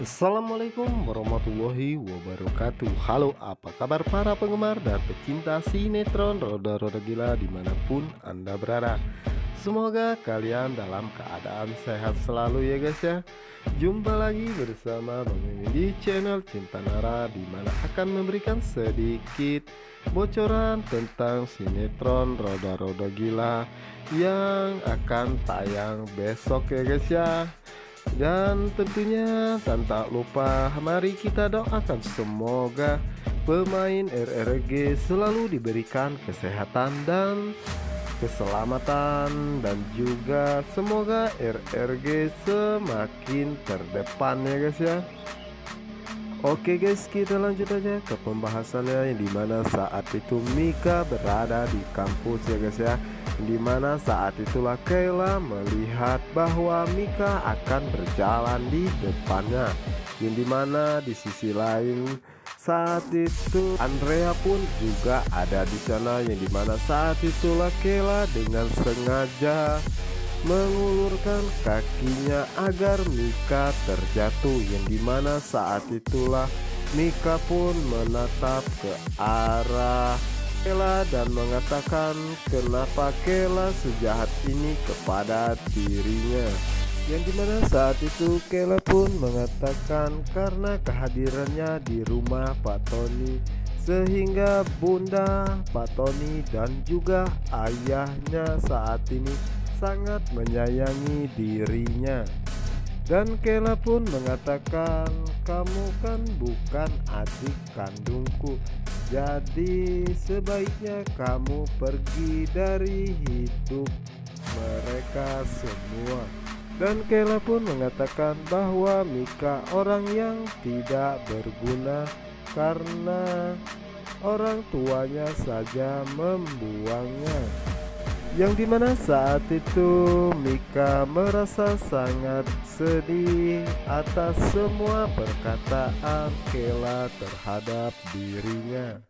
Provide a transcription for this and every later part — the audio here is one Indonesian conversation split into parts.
Assalamualaikum warahmatullahi wabarakatuh. Halo, apa kabar para penggemar dan pecinta sinetron Roda-Roda Gila dimanapun Anda berada. Semoga kalian dalam keadaan sehat selalu ya guys ya. Jumpa lagi bersama Bang Mimin di channel Cinta Nara, dimana akan memberikan sedikit bocoran tentang sinetron Roda-Roda Gila yang akan tayang besok ya guys ya. Dan tentunya tanpa lupa mari kita doakan semoga pemain RRG selalu diberikan kesehatan dan keselamatan, dan juga semoga RRG semakin terdepan ya guys ya. Oke guys, kita lanjut aja ke pembahasannya, yang dimana saat itu Mika berada di kampus ya guys ya. Dimana saat itulah Kayla melihat bahwa Mika akan berjalan di depannya, yang dimana di sisi lain saat itu Andrea pun juga ada di sana, yang dimana saat itulah Kayla dengan sengaja mengulurkan kakinya agar Mika terjatuh, yang dimana saat itulah Mika pun menatap ke arah Kayla dan mengatakan kenapa Kayla sejahat ini kepada dirinya, yang dimana saat itu Kayla pun mengatakan karena kehadirannya di rumah Pak Tony, sehingga Bunda Pak Tony dan juga ayahnya saat ini sangat menyayangi dirinya. Dan Kayla pun mengatakan, kamu kan bukan adik kandungku, jadi sebaiknya kamu pergi dari hidup mereka semua. Dan Kayla pun mengatakan bahwa Mika orang yang tidak berguna karena orang tuanya saja membuangnya. Yang dimana saat itu Mika merasa sangat sedih atas semua perkataan Kayla terhadap dirinya.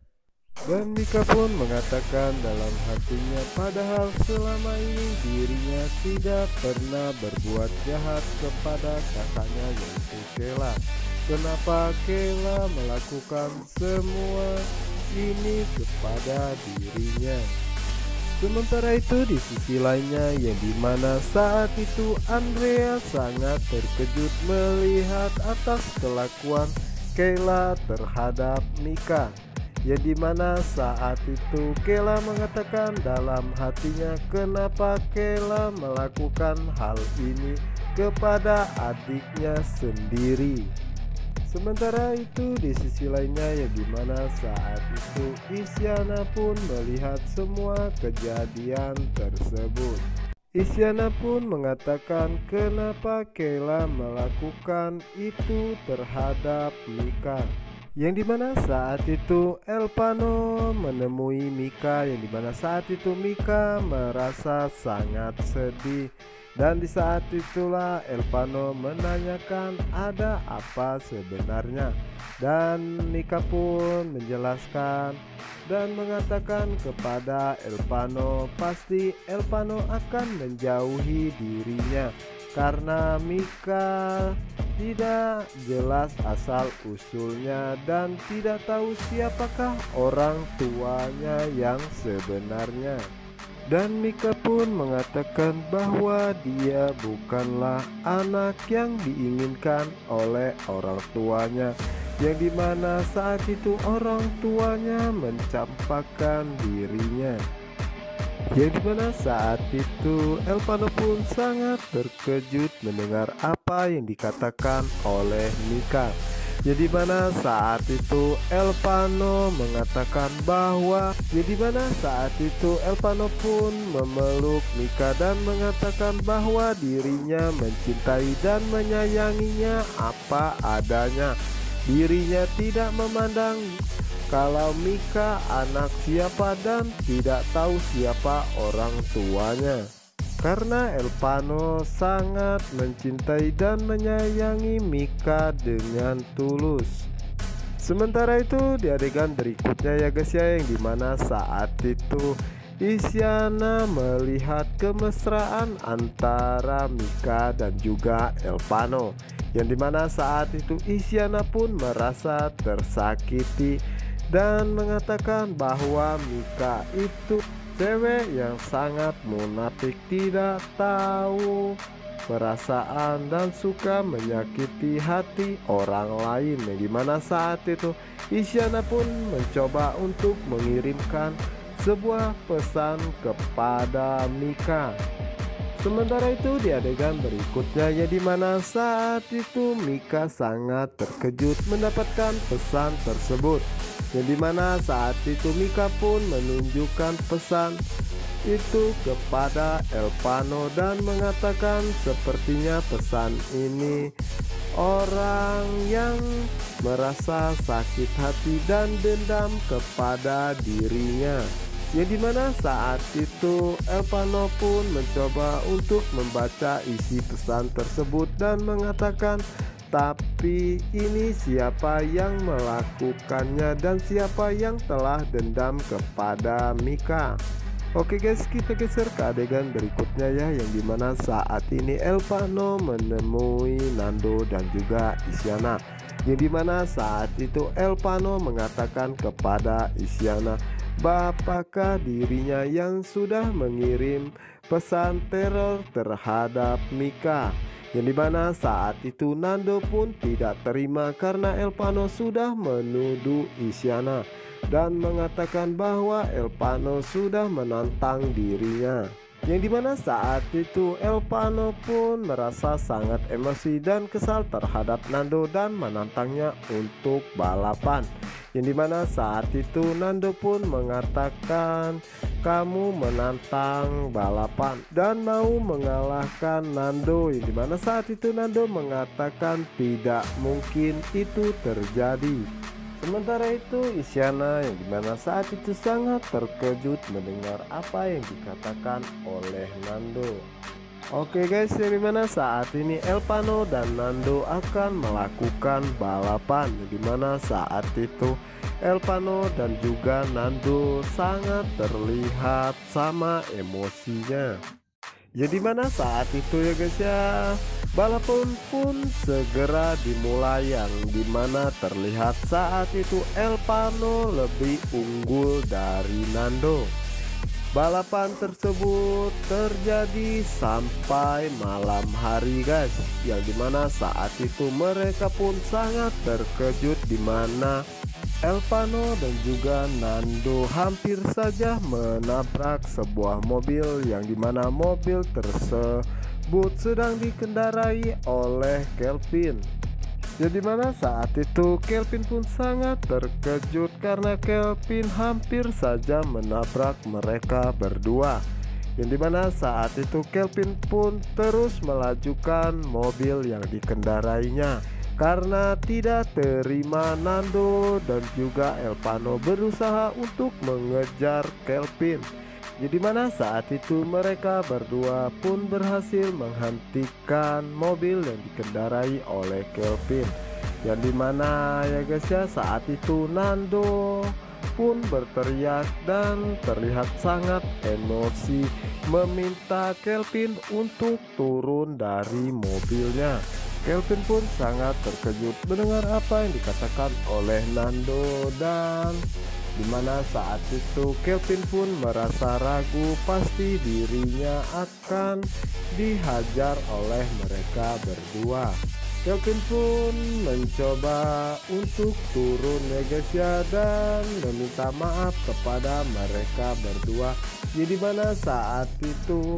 Dan Mika pun mengatakan dalam hatinya, padahal selama ini dirinya tidak pernah berbuat jahat kepada kakaknya yaitu Kayla. Kenapa Kayla melakukan semua ini kepada dirinya? Sementara itu di sisi lainnya, yang dimana saat itu Andrea sangat terkejut melihat atas kelakuan Kayla terhadap Mika, yang dimana saat itu Kayla mengatakan dalam hatinya, kenapa Kayla melakukan hal ini kepada adiknya sendiri. Sementara itu di sisi lainnya, yang dimana saat itu Isyana pun melihat semua kejadian tersebut. Isyana pun mengatakan kenapa Kayla melakukan itu terhadap Mika, yang dimana saat itu Elpano menemui Mika, yang dimana saat itu Mika merasa sangat sedih. Dan di saat itulah Elpano menanyakan ada apa sebenarnya, dan Mika pun menjelaskan dan mengatakan kepada Elpano pasti Elpano akan menjauhi dirinya karena Mika tidak jelas asal usulnya dan tidak tahu siapakah orang tuanya yang sebenarnya. Dan Mika pun mengatakan bahwa dia bukanlah anak yang diinginkan oleh orang tuanya, yang dimana saat itu orang tuanya mencampakkan dirinya. Yang dimana saat itu Elpano pun sangat terkejut mendengar apa yang dikatakan oleh Mika. Jadi mana saat itu Elpano mengatakan bahwa saat itu Elpano pun memeluk Mika dan mengatakan bahwa dirinya mencintai dan menyayanginya apa adanya. Dirinya tidak memandang kalau Mika anak siapa dan tidak tahu siapa orang tuanya, karena Elpano sangat mencintai dan menyayangi Mika dengan tulus. Sementara itu di adegan berikutnya ya guys ya, yang dimana saat itu Isyana melihat kemesraan antara Mika dan juga Elpano, yang dimana saat itu Isyana pun merasa tersakiti dan mengatakan bahwa Mika itu cewek yang sangat munafik, tidak tahu perasaan dan suka menyakiti hati orang lain, yang dimana saat itu Isyana pun mencoba untuk mengirimkan sebuah pesan kepada Mika. Sementara itu di adegan berikutnya, ya dimana saat itu Mika sangat terkejut mendapatkan pesan tersebut, yang dimana saat itu Mika pun menunjukkan pesan itu kepada Elpano dan mengatakan sepertinya pesan ini orang yang merasa sakit hati dan dendam kepada dirinya, yang dimana saat itu Elpano pun mencoba untuk membaca isi pesan tersebut dan mengatakan, tapi ini siapa yang melakukannya dan siapa yang telah dendam kepada Mika. Oke guys, kita geser ke adegan berikutnya ya, yang dimana saat ini Elpano menemui Nando dan juga Isyana, yang dimana saat itu Elpano mengatakan kepada Isyana, apakah dirinya yang sudah mengirim pesan teror terhadap Mika, yang dimana saat itu Nando pun tidak terima karena Elpano sudah menuduh Isyana dan mengatakan bahwa Elpano sudah menantang dirinya, yang dimana saat itu Elpano pun merasa sangat emosi dan kesal terhadap Nando dan menantangnya untuk balapan, yang dimana saat itu Nando pun mengatakan, kamu menantang balapan dan mau mengalahkan Nando, yang dimana saat itu Nando mengatakan tidak mungkin itu terjadi. Sementara itu Isyana, yang dimana saat itu sangat terkejut mendengar apa yang dikatakan oleh Nando. Oke guys, yang dimana saat ini Elpano dan Nando akan melakukan balapan, yang dimana saat itu Elpano dan juga Nando sangat terlihat sama emosinya. Jadi mana saat itu ya guys ya, balapan pun segera dimulai, yang dimana terlihat saat itu Elpano lebih unggul dari Nando. Balapan tersebut terjadi sampai malam hari guys, yang dimana saat itu mereka pun sangat terkejut, dimana Elpano dan juga Nando hampir saja menabrak sebuah mobil, yang dimana mobil tersebut sedang dikendarai oleh Kelvin. Jadi mana saat itu Kelvin pun sangat terkejut karena Kelvin hampir saja menabrak mereka berdua, yang dimana saat itu Kelvin pun terus melajukan mobil yang dikendarainya karena tidak terima Nando dan juga Elpano berusaha untuk mengejar Kelvin. Jadi mana saat itu mereka berdua pun berhasil menghentikan mobil yang dikendarai oleh Kelvin, yang dimana ya guys ya, saat itu Nando pun berteriak dan terlihat sangat emosi meminta Kelvin untuk turun dari mobilnya. Kelvin pun sangat terkejut mendengar apa yang dikatakan oleh Nando, dan dimana saat itu Kelvin pun merasa ragu pasti dirinya akan dihajar oleh mereka berdua. Kelvin pun mencoba untuk turun ya guys ya, dan meminta maaf kepada mereka berdua. Jadi mana saat itu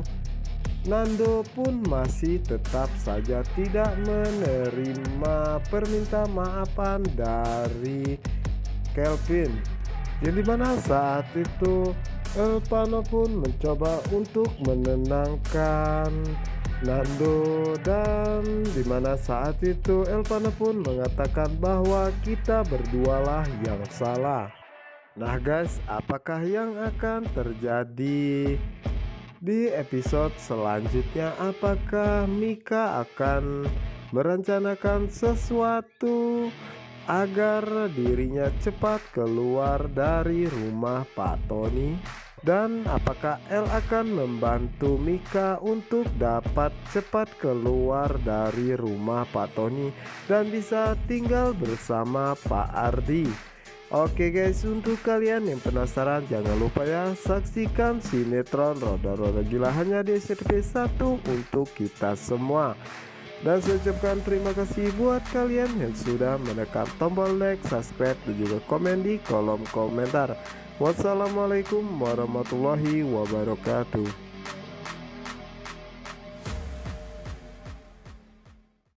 Nando pun masih tetap saja tidak menerima permintaan maafan dari Kelvin. Yang dimana saat itu Elpano pun mencoba untuk menenangkan Nando, dan dimana saat itu Elpano pun mengatakan bahwa kita berdualah yang salah. Nah guys, apakah yang akan terjadi di episode selanjutnya? Apakah Mika akan merencanakan sesuatu agar dirinya cepat keluar dari rumah Pak Tony? Dan apakah El akan membantu Mika untuk dapat cepat keluar dari rumah Pak Tony dan bisa tinggal bersama Pak Ardi? Oke guys, untuk kalian yang penasaran jangan lupa ya saksikan sinetron Roda-Roda Gila hanya di SCTV 1 untuk kita semua. Dan saya ucapkan terima kasih buat kalian yang sudah menekan tombol like, subscribe, dan juga komen di kolom komentar. Wassalamualaikum warahmatullahi wabarakatuh.